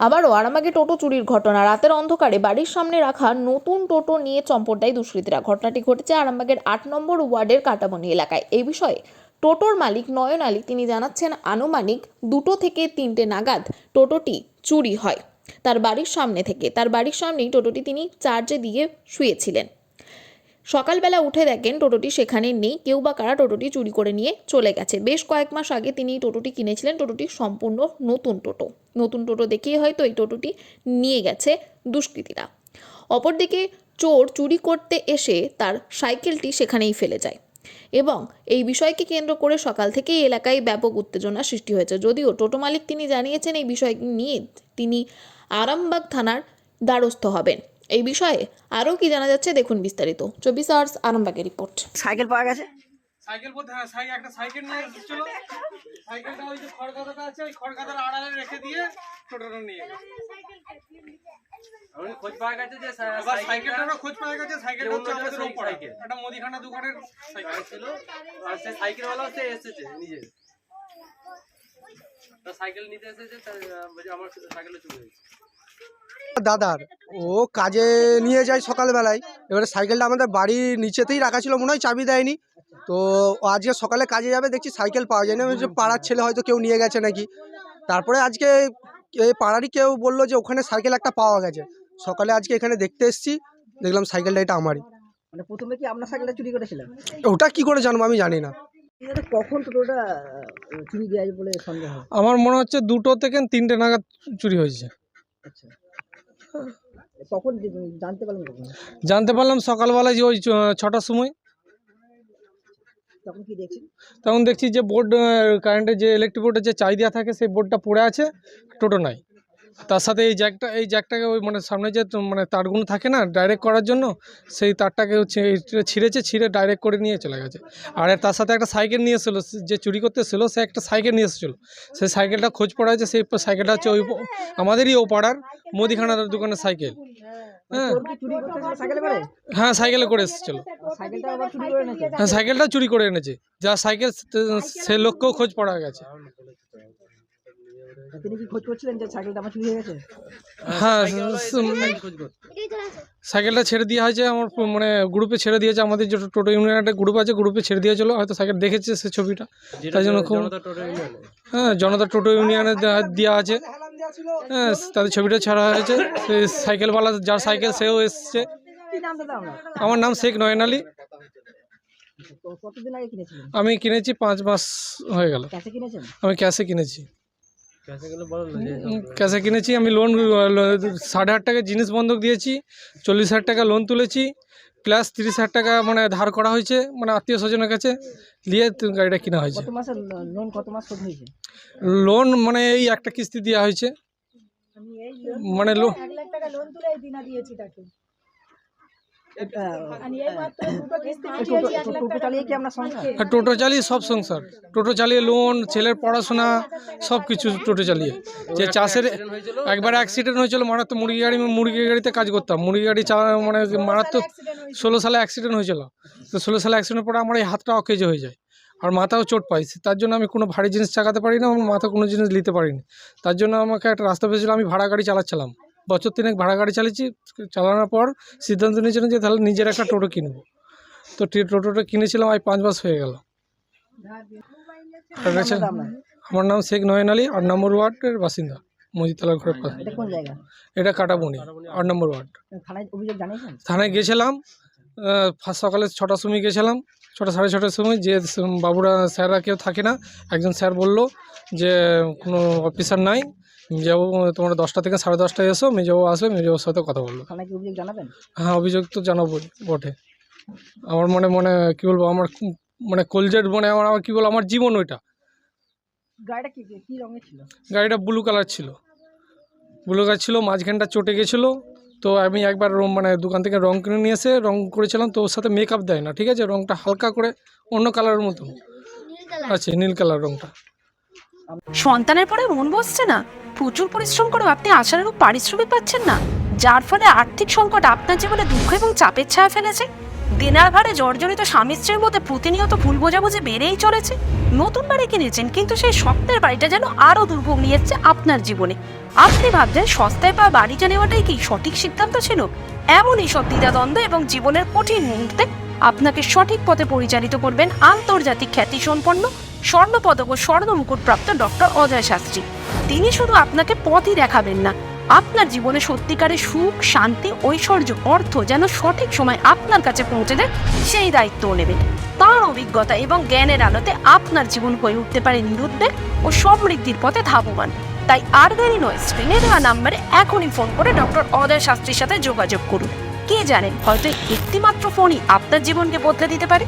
আবারও আরামবাগে টোটো চুরির ঘটনা। রাতের অন্ধকারে বাড়ির সামনে রাখা নতুন টোটো নিয়ে চম্পট দেয় দুষ্কৃতীরা। ঘটনাটি ঘটেছে আরামবাগের ৮ নম্বর ওয়ার্ডের কাটাবনি এলাকায়। এই বিষয়ে টোটোর মালিক নয়ন আলী তিনি জানাচ্ছেন, আনুমানিক 2টো থেকে 3টে নাগাদ টোটোটি চুরি হয় তার বাড়ির সামনে থেকে। তার বাড়ির সামনেই টোটোটি তিনি চার্জে দিয়ে শুয়েছিলেন। সকালবেলা উঠে দেখেন টোটোটি সেখানে নেই। কেউ বা কারা টোটোটি চুরি করে নিয়ে চলে গেছে। বেশ কয়েক মাস আগে তিনি এই টোটোটি কিনেছিলেন। টোটোটি সম্পূর্ণ নতুন টোটো দেখেই হয়তো এই টোটোটি নিয়ে গেছে দুষ্কৃতীরা। অপরদিকে চোর চুরি করতে এসে তার সাইকেলটি সেখানেই ফেলে যায় এবং এই বিষয়কে কেন্দ্র করে সকাল থেকেই এলাকায় ব্যাপক উত্তেজনা সৃষ্টি হয়েছে। যদিও টোটো মালিক তিনি জানিয়েছেন এই বিষয় নিয়ে তিনি আরামবাগ থানার দ্বারস্থ হবেন। এই বিষয়ে আরও কি জানা যাচ্ছে দেখুন বিস্তারিত। 24 আওয়ার্স আরামবাগের রিপোর্ট। সাইকেল পাওয়া গেছে। সাইকেল বলতে হ্যাঁ, একটা সাইকেল নিয়ে এসেছিল। সাইকেলটা ওই যে খড়গাদাটা আছে, ওই খড়গাদার আড়ালে রেখে দিয়ে টোটোটা নিয়ে গেল। আমরা খোঁজ পাওয়া গেছে যে সাইকেলটারও খোঁজ পাওয়া গেছে। সাইকেলটা হচ্ছে আমাদের ওপরে একটা মুদিখানা দোকানের সাইকেল ছিল, আর সেই সাইকেলওয়ালা সে এসেছে নিজে, তো সাইকেল নিতে এসেছে, বলছে আমার সাইকেলটা চুরি হয়েছে। দাদার ও কাজে নিয়ে যায় সকালবেলায়, এবারে সাইকেলটা আমাদের বাড়ির নিচেতেই রাখা ছিল, মনে হয় চাবি দেয়নি। তো আজকে সকালে কাজে যাবে, দেখছি সাইকেল পাওয়া যায় না। যে পাড়ার ছেলে হয়তো কেউ নিয়ে গেছে নাকি। তারপরে আজকে এই পাড়ারই কেউ বললো যে ওখানে সাইকেল একটা পাওয়া গেছে। সকালে আজকে এখানে দেখতে এসেছি, দেখলাম সাইকেলটা এটা আমারই। মানে প্রথমে কি আপনার সাইকেলটা চুরি করেছিলেন? ওটা কি করে জানবো আমি জানি না। কখন টোটোটা চুরি যায় বলে সন্দেহ? আমার মনে হচ্ছে 2টো থেকে 3টে নাগাদ চুরি হয়েছে। আচ্ছা, কখন জানতে পারলেন? জানতে পারলাম সকালবেলায় যে ওই 6টার সময়। তখন কি দেখছেন? তখন দেখছি যে বোর্ড, কারেন্টের যে ইলেকট্রিক বোর্ডের যে চাই দেওয়া থাকে সেই বোর্ডটা পড়ে আছে, টোটো নাই। তার সাথে এই জ্যাকটাকে ওই মানে সামনে যে মানে তারগুলো থাকে না ডাইরেক্ট করার জন্য, সেই তারটাকে ছিঁড়ে ডাইরেক্ট করে নিয়ে চলে গেছে। আর তার সাথে একটা সাইকেল নিয়ে এসেছিলো, যে চুরি করতে এসেছিলো সে একটা সাইকেল নিয়ে এসেছিলো। সেই সাইকেলটা খোঁজ পড়া হয়েছে, সেই সাইকেলটা হচ্ছে ওই আমাদেরই ও পাড়ার মুদিখানার দোকানের সাইকেল। হ্যাঁ, সাইকেলে করে এসেছিলো। হ্যাঁ, সাইকেলটা চুরি করে এনেছে। যা সাইকেল সে লোককেও খোঁজ পড়া গেছে। তিনি কি খোঁজ করছিলেন যে সাইকেলটা আমার চুরি হয়ে গেছে? হ্যাঁ, সাইকেলটা ছেড়ে দেওয়া হয়েছে আমার মানে গ্রুপে ছেড়ে দিয়েছে। আমাদের যে টোটো ইউনিয়নের একটা গ্রুপ আছে, গ্রুপে ছেড়ে দিয়েছিল, হয়তো সাইকেল দেখেছে সে ছবিটা, তাই জন্য খুব হ্যাঁ জনতা টোটো ইউনিয়নে দেওয়া আছে। হ্যাঁ, তাদের ছবিটা ছাড়া হয়েছে। সেই সাইকেলওয়ালা যার সাইকেল সেও এসছে। আমার নাম শেখ নয়ন আলী। কতদিন আগে কিনেছিলেন? আমি কিনেছি 5 মাস হয়ে গেল। ক্যাশে কিনেছেন? আমি ক্যাশে কিনেছি। ক্যাশে কিনেছি আমি। লোন 8,500 টাকা জিনিস বন্ধক দিয়েছি, 40,000 টাকা লোন তুলেছি, প্লাস 30,000 টাকা মানে ধার করা হয়েছে, মানে আত্মীয় স্বজনের কাছে নিয়ে গাড়িটা কেনা হয়েছে। কত মাসের লোন, কত মাস শোধ হয়েছে? লোন মানে এই একটা কিস্তি দেওয়া হয়েছে। মানে টোটো চালিয়ে সব সংসার, টোটো চালিয়ে লোন, ছেলের পড়াশোনা, সব কিছু টোটো চালিয়ে। যে চাষের একবার অ্যাক্সিডেন্ট হয়েছিল, মারাত্মক মুরগি গাড়িতে কাজ করতাম। মুরগি গাড়ি মানে মারাত্মক 16 সালে অ্যাক্সিডেন্ট হয়েছিল। তো 16 সালে অ্যাক্সিডেন্টের পরে আমার এই হাতটা অকেজ হয়ে যায় আর মাথাও চোট পাইছে। তার জন্য আমি কোনো ভারী জিনিস চাকাতে পারি না, আমার মাথা কোনো জিনিস নিতে পারিনি। তার জন্য আমাকে একটা রাস্তা পেয়েছিল, আমি ভাড়া গাড়ি চালাচ্ছিলাম। বছর 3 ভাড়া গাড়ি চালিয়েছি। চালানোর পর সিদ্ধান্ত নিয়েছিলাম যে তাহলে নিজের একটা টোটো কিনবো। তো টোটোটা কিনেছিলাম, আজ 5 মাস হয়ে গেল। আমার নাম শেখ নয়ন আলী, 8 নম্বর ওয়ার্ডের বাসিন্দা, মজিতলার ঘরের পাশে। এটা কাটাবনি, 8 নম্বর ওয়ার্ড। থানায় গেছিলাম সকালে 6টার সময় গেছিলাম, 6টা সাড়ে 6টার সময়। যে বাবুরা স্যাররা কেউ থাকে না, একজন স্যার বলল যে কোনো অফিসার নাই, মেজাবু তোমরা 10টা থেকে 10:30টায় এসো, মেজাবু আসবে, মেজাবুর সাথে কথা বলবো। হ্যাঁ, অভিযোগ তো জানাবোই বটে। আমার মনে কী বলবো, আমার মানে কলজের মানে আমার কী বলবো, আমার জীবন ওইটা। গাড়িটা কি রঙের ছিল? গাড়িটা ব্লু কালার ছিল, মাঝখানটা চটে গেছিলো। তো আমি একবার মানে দোকান থেকে রং কিনে নিয়ে এসে রং করেছিলাম। তো ওর সাথে মেকআপ দেয় না, ঠিক আছে, রংটা হালকা করে অন্য কালারের মতন আছে, নীল কালার রংটা। সন্তানের পরে মন বসছে না, প্রচুর পরিশ্রম করেও আপনি আশানুরূপ পারিশ্রমিক পাচ্ছেন না, যার ফলে আর্থিক সংকট আপনার জীবনে দুঃখ এবং চাপের ছায়া ফেলেছে। দেনার ভারে জর্জরিত স্বামী স্ত্রীর মধ্যে প্রতিনিয়ত ভুল বোঝাবুঝি বেড়েই চলেছে। নতুন বাড়ি কিনেছেন, কিন্তু সেই স্বপ্নের বাড়িটা যেন আরো দুর্ভোগ নিয়ে এসছে আপনার জীবনে। আপনি ভাবছেন সস্তায় পাওয়া বাড়িটা নেওয়াটাই কি সঠিক সিদ্ধান্ত ছিল? এমনই সব দ্বিধাদ্বন্দ্ব এবং জীবনের কঠিন মুহূর্তে আপনাকে সঠিক পথে পরিচালিত করবেন আন্তর্জাতিক খ্যাতিসম্পন্ন স্বর্ণপদক ও স্বর্ণ মুকুটপ্রাপ্ত ডক্টর অজয় শাস্ত্রী। তিনি শুধু আপনাকে পথই দেখাবেন না, আপনার জীবনে সত্যিকারের সুখ, শান্তি, ঐশ্বর্য, অর্থ যেন সঠিক সময় আপনার কাছে পৌঁছে দেয় সেই দায়িত্বও নেবেন। তাঁর অভিজ্ঞতা এবং জ্ঞানের আলোতে আপনার জীবন হয়ে উঠতে পারে নিরুদ্বেগ ও সমৃদ্ধির পথে ধাবমান। তাই আর দেরি নয়, স্ক্রিনে দেওয়া নাম্বারে এখনই ফোন করে ডক্টর অজয় শাস্ত্রীর সাথে যোগাযোগ করুন। কে জানেন, হয়তো একটি মাত্র ফোনই আপনার জীবনকে বদলে দিতে পারে।